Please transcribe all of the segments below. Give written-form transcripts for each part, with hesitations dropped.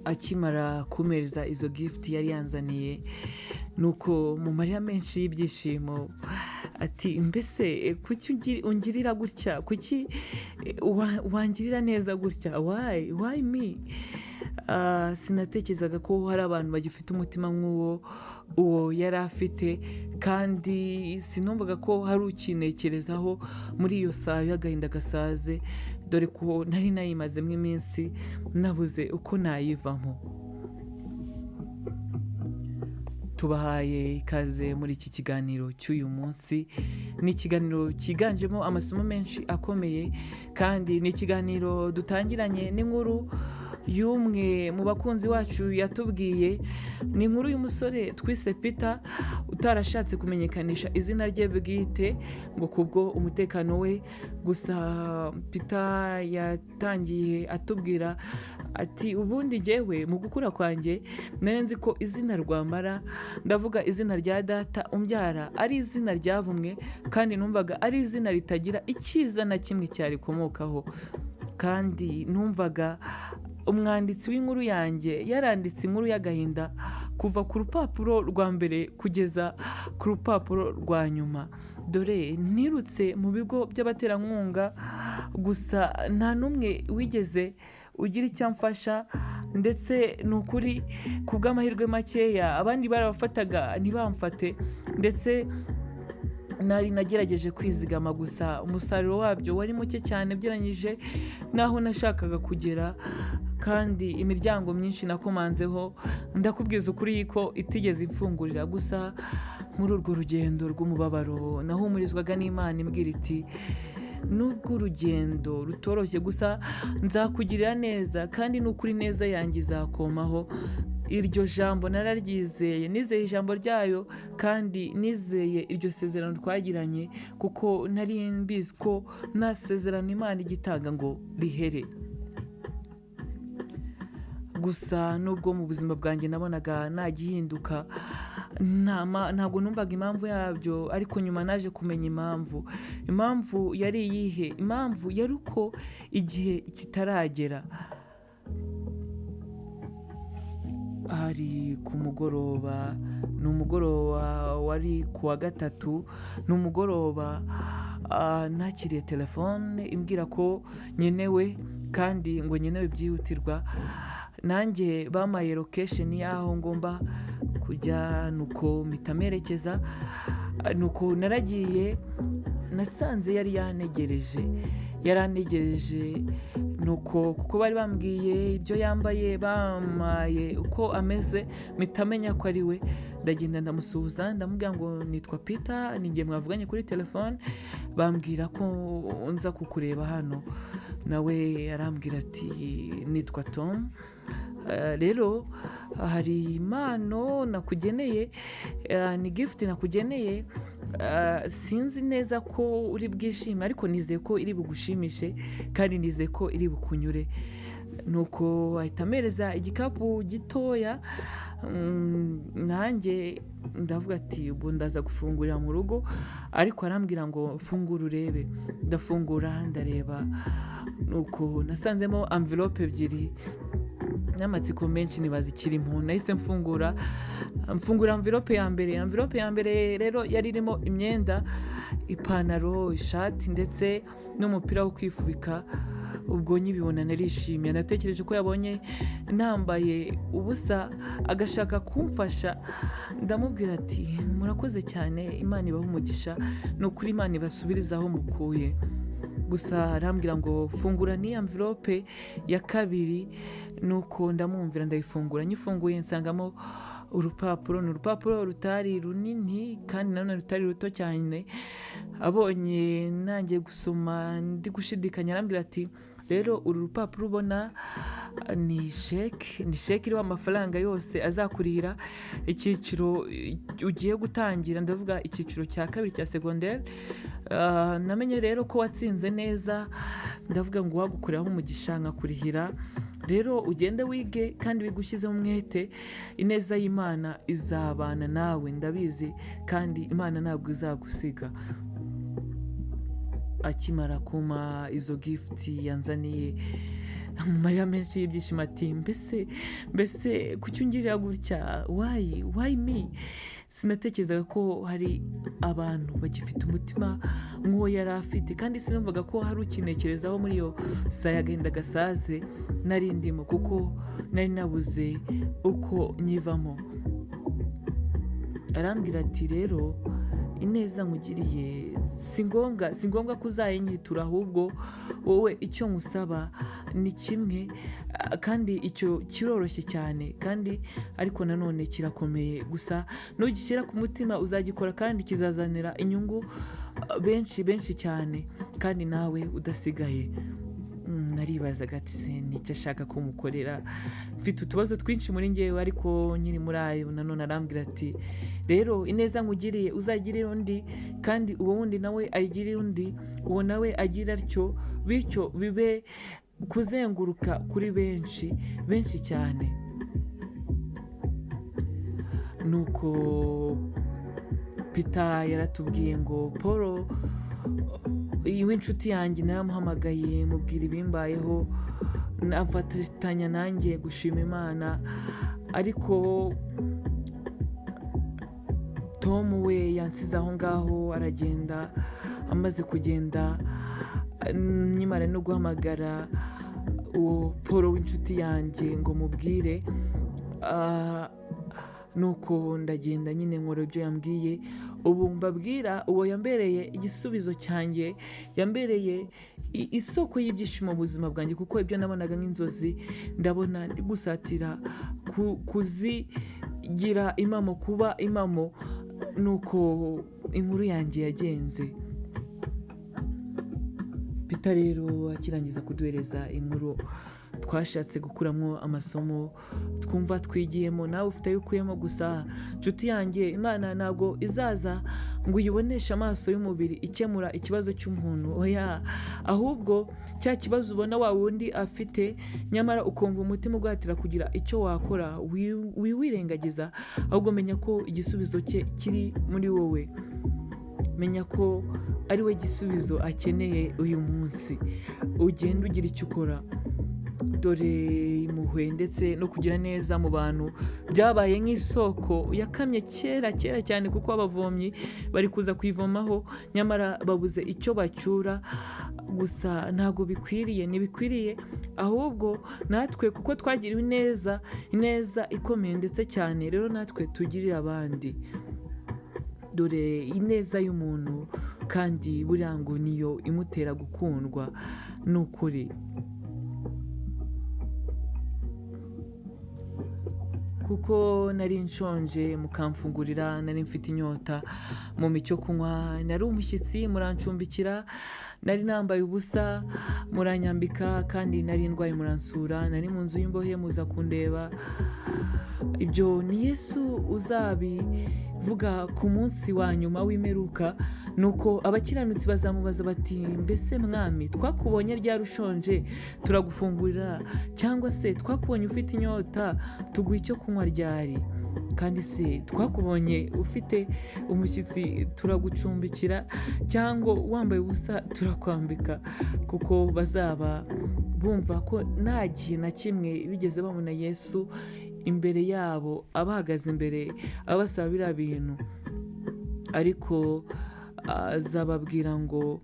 akimara kumereza izo gift yari yanzaniye, nuko mu marira menshi y'ibyishimo ati mbese kuki ungirira gutya, kuki wangirira neza gutya, why me? Sinatekerezaga ko hari abantu bagifite umutima uwo yari afite, kandi sinumvaga ko hari ukinekerezaho muri iyo saa y'agahinda gasaze, dore ko nari nayimazemo iminsi nabuze uko nayivamo. Tubahaye ikaze muri iki kiganiro cy'uyu munsi. Ni ikiganiro cyiganjemo amasomo menshi akomeye, kandi ni ikiganiro dutangiranye n'inkuru y'umwe mu bakunzi wacu yatubwiye. Ni inkuru y'umusore twise Peter utarashatse kumenyekanisha izina rye bwite ngo kubwo umutekano we. Gusa Peter yatangiye atubwira ati ubundi jyewe mu gukura kwanjye nari nzi ko izina Rwamara, ndavuga izina rya data umbyara, ari izina ryavumwe, kandi numvaga ari izina ritagira icyiza na kimwe cyarikomokaho. Kandi numvaga umwanditsi w'inkuru yanjye yaranditse inkuru y'agahinda kuva ku rupapuro rwa mbere kugeza ku rupapuro rwa nyuma. Dore nirutse mu bigo by'abaterankunga, gusa nta n'umwe wigeze ugira icyo amfasha, ndetse ni ukuri ku bw'amahirwe makeya abandi barabafataga ntibamfate, ndetse nari nagerageje kwizigama, gusa umusaruro wabyo wari muke cyane ugereranyije n'aho nashakaga kugera. Kandi imiryango myinshi nakomanzeho, ndakubwiza ukuri ko itigeze imfungurira. Gusa muri urwo rugendo rw'umubabaro nahumurizwaga n'Imana imbwira iti nubwo urugendo rutoroshye, gusa nzakugirira neza, kandi n'ukuri neza yanjye izakomaho. Iryo jambo nararyizeye, nizeye ijambo ryayo, kandi nizeye iryo sezerano twagiranye, kuko nari mbizi ko nta sezerano Imana igitanga ngo rihere. Gusa nubwo mu buzima bwanjye nabonaga nagihinduka, ntabwo numvaga impamvu yabyo, ariko nyuma naje kumenya impamvu yari iyihe. Impamvu yari uko igihe kitaragera. Hari ku mugoroba, ni umugoroba wari ku wa gatatu, ni umugoroba nakiriye telefone imbwira ko nkenewe, kandi ngo nkenewe byihutirwa. Nanjye bamaye location y'aho ngomba kujya, nuko mpita merekeza. Nuko naragiye, nasanze yari yarantegereje, nuko kuko bari bambwiye ibyo yambaye, bamaye uko ameze, mpita menya ko ari we. Ndagenda ndamusuhuza, ndamubwira ngo nitwa Peter, ninjye mwavuganye kuri telefone, bambwira ko nza kukureba hano. Nawe arambwira ati nitwa Tom, rero hari impano nakugeneye, ni gift nakugeneye. Sinzi neza ko uri bwishime, ariko nizeye ko iri bugushimishe, kandi nizeye ko iri bukunyure. Nuko ahita amereza igikapu gitoya, nanjye ndavuga ati ubu ndaza gufungurira mu rugo, ariko arambwira ngo fungura urebe. Ndafungura ndareba, nuko nasanzemo envelope ebyiri, n'amatsiko menshi nibaza ikirimo. Nahise mfungura envelope ya mbere rero yari irimo imyenda, ipantaro, ishati, ndetse n'umupira wo kwifubika. Ubwo nkibibona narishimye, natekereje ko yabonye nambaye ubusa agashaka kumfasha. Ndamubwira ati murakoze cyane, Imana ibahe umugisha, ni ukuri Imana ibasubirize aho mukuye. Gusa arambwira ngo fungura ni envelope ya kabiri. Nuko ndamwumvira, ndayifungura. Nyifunguye nsangamo urupapuro. Ni urupapuro rutari runini, kandi nanone rutari ruto cyane. Abonye nanjye gusoma ndi gushidikanya, arambwira ati rero uru rupapuro ubona ni sheke iriho amafaranga yose azakurihira icyiciro ugiye gutangira, ndavuga icyiciro cya kabiri cya secondaire. Namenye rero ko watsinze neza, ndavuga ngo wagukoreraho umugisha nkakurihira. Rero ugende wige, kandi wigushyizeho umwete, ineza y'Imana izabana nawe, ndabizi, kandi Imana ntabwo izagusiga. Akimara kuma izo gift yanzaniye, mu marira menshi y'ibyishimo ati mbese kuki ungirira gutya, why me? Sinatekerezaga ko hari abantu bagifite umutima nk'uwo yari afite, kandi sinumvaga ko hari ukinekerezaho muri iyo saya agahinda gasaze nari ndimo, kuko nari nabuze uko nyivamo. Arambwira ati rero ineza nkugiriye si ngombwa ko uzayinyitura, ahubwo wowe icyo nkusaba ni kimwe, kandi icyo kiroroshye cyane, kandi ariko nanone kirakomeye. Gusa nugishyira ku mutima uzagikora, kandi kizazanira inyungu benshi cyane, kandi nawe udasigaye. Naribazaga ati se nicyo ashaka kumukorera, mfite utubazo twinshi muri njyewe, ariko nyiri muri ayo nanone arambwira ati rero ineza nkugiriye uzagirira undi, kandi uwo wundi nawe ayigirira undi, uwo nawe agira atyo, bityo bibe kuzenguruka kuri benshi cyane. Nuko Peter yaratubwiye ngo Paul w'inshuti yanjye naramuhamagaye mubwira ibimbayeho, afatanya nanjye gushima Imana, ariko Tom we yansize aho ngaho aragenda. Amaze kugenda nyimara no guhamagara uwo Paul w'inshuti yanjye ngo mubwire, nuko ndagenda nyine nkora ibyo yambwiye. Ubu mbabwira uwo yambereye igisubizo cyanjye, yambereye isoko y'ibyishimo mu buzima bwanjye, kuko ibyo nabonaga nk'inzozi ndabona ndi gusatira kuzigira impamo, kuba impamo. Nuko inkuru yanjye yagenze. Peter rero akirangiza kuduhereza inkuru, twashatse gukuramo amasomo twumva twigiyemo. Nawe ufite ayo ukuyemo, gusa nshuti yanjye Imana ntabwo izaza ngo uyiboneshe amaso y'umubiri ikemura ikibazo cy'umuntu, oya, ahubwo cya kibazo ubona wa wundi afite, nyamara ukumva umutima uguhatira kugira icyo wakora, wiwirengagiza, ahubwo menya ko igisubizo cye kiri muri wowe. Menya ko ari we gisubizo akeneye uyu munsi. Ugenda ugira icyo ukora. Dore impuhwe ndetse no kugira neza mu bantu byabaye nk'isoko yakamye kera cyane, kuko abavomyi bari kuza kuyivomaho, nyamara babuze icyo bacyura. Gusa ntabwo ntibikwiriye, ahubwo natwe kuko twagiriwe ineza ikomeye ndetse cyane, rero natwe tugirire abandi. Dore ineza y'umuntu kandi buriya ngo niyo imutera gukundwa, ni ukuri. Kuko nari nshonje mukamfungurira, nari mfite inyota mu icyo kunywa, nari umushyitsi murancumbikira, nari nambaye ubusa muranyambika, kandi nari ndwaye muransura, nari mu nzu y'imbohe muza kundeba. Ibyo ni Yesu uzabivuga ku munsi wa nyuma w'imperuka. Nuko abakiranutsi bazamubaza bati mbese mwami, twakubonye ryari ushonje turagufungurira, cyangwa se twakubonye ufite inyota tuguha icyo kunywa ryari? Kandi se twakubonye ufite umushyitsi turagucumbikira, cyangwa wambaye ubusa turakwambika? Kuko bazaba bumva ko nta gihe na kimwe bigeze babona Yesu imbere yabo, abahagaze imbere abasaba biriya bintu. Ariko azababwira ngo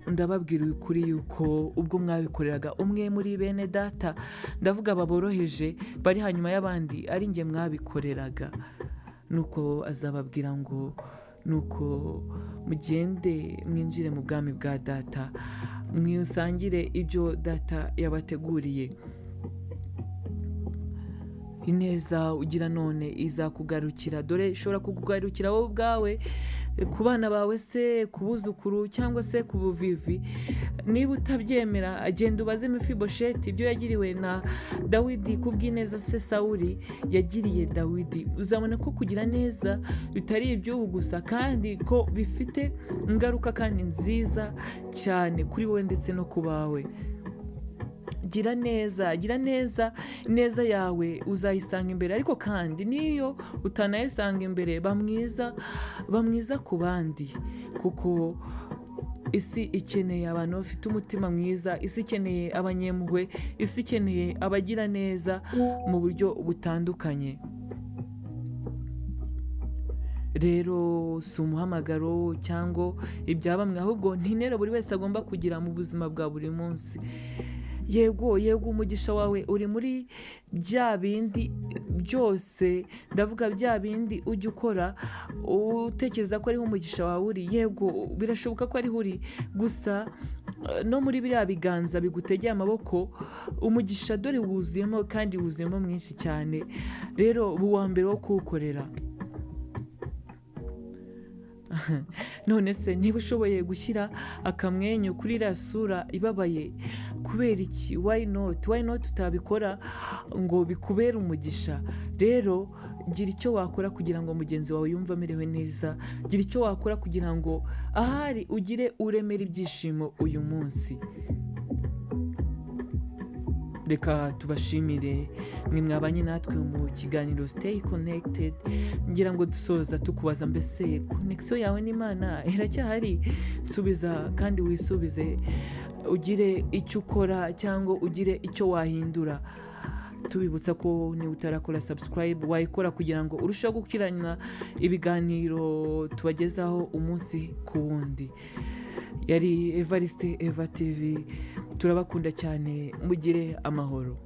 ndababwira ukuri yuko ubwo mwabikoreraga umwe muri bene data, ndavuga baboroheje bari hanyuma y'abandi, ari njye mwabikoreraga. Nuko azababwira ngo nuko mugende mwinjire mu bwami bwa data, mwisangire ibyo data yabateguriye. Ineza ugira none izakugarukira. Dore ishobora kukugarukira wowe ubwawe, ku bana bawe se, ku buzukuru, cyangwa se ku buvivi. Niba utabyemera, agenda ubaze Mefibosheti ibyo yagiriwe na Dawidi, ku bw'ineza se Sawuli yagiriye Dawidi. Uzabona ko kugira neza bitari iby'ubu gusa, kandi ko bifite ingaruka kandi nziza cyane kuri wowe ndetse no ku bawe. Gira neza, ineza yawe uzayisanga imbere, ariko kandi niyo utanayisanga imbere, ba mwiza ku bandi, kuko isi ikeneye abantu bafite umutima mwiza, isi ikeneye abanyempuhwe, isi ikeneye abagira neza mu buryo butandukanye. Rero si umuhamagaro cyangwa ibya bamwe, ahubwo ni intero buri wese agomba kugira mu buzima bwa buri munsi. Yego umugisha wawe uri muri bya bindi byose, ndavuga bya bindi ujya ukora utekereza ko ariho umugisha wawe uri. Yego birashoboka ko ariho uri, gusa no muri biriya biganza bigutegeye amaboko umugisha dore wuzuyemo, kandi wuzuyemo mwinshi cyane. Rero uba uwa mbere wo kuwukorera. None se niba ushoboye gushyira akamwenyu kuri iriya sura ibabaye, kubera iki? Why not utabikora ngo bikubere umugisha? Rero gira icyo wakora kugira ngo mugenzi wawe yumve amerewe neza, gira icyo wakora kugira ngo ahari ugire uremera ibyishimo uyu munsi. Reka tubashimire mwe mwabanye natwe mu kiganiro Stay Connected. Ngira ngo dusoza tukubaza, mbese connection yawe n'Imana iracyahari? Subiza kandi wisubize, ugire icyo ukora cyangwa ugire icyo wahindura. Tubibutsa ko niba utarakora subscribe wayikora kugira ngo urusheho gukurikirana ibiganiro tubagezaho umunsi ku wundi. Yari Evariste Eva TV, turabakunda cyane, mugire amahoro.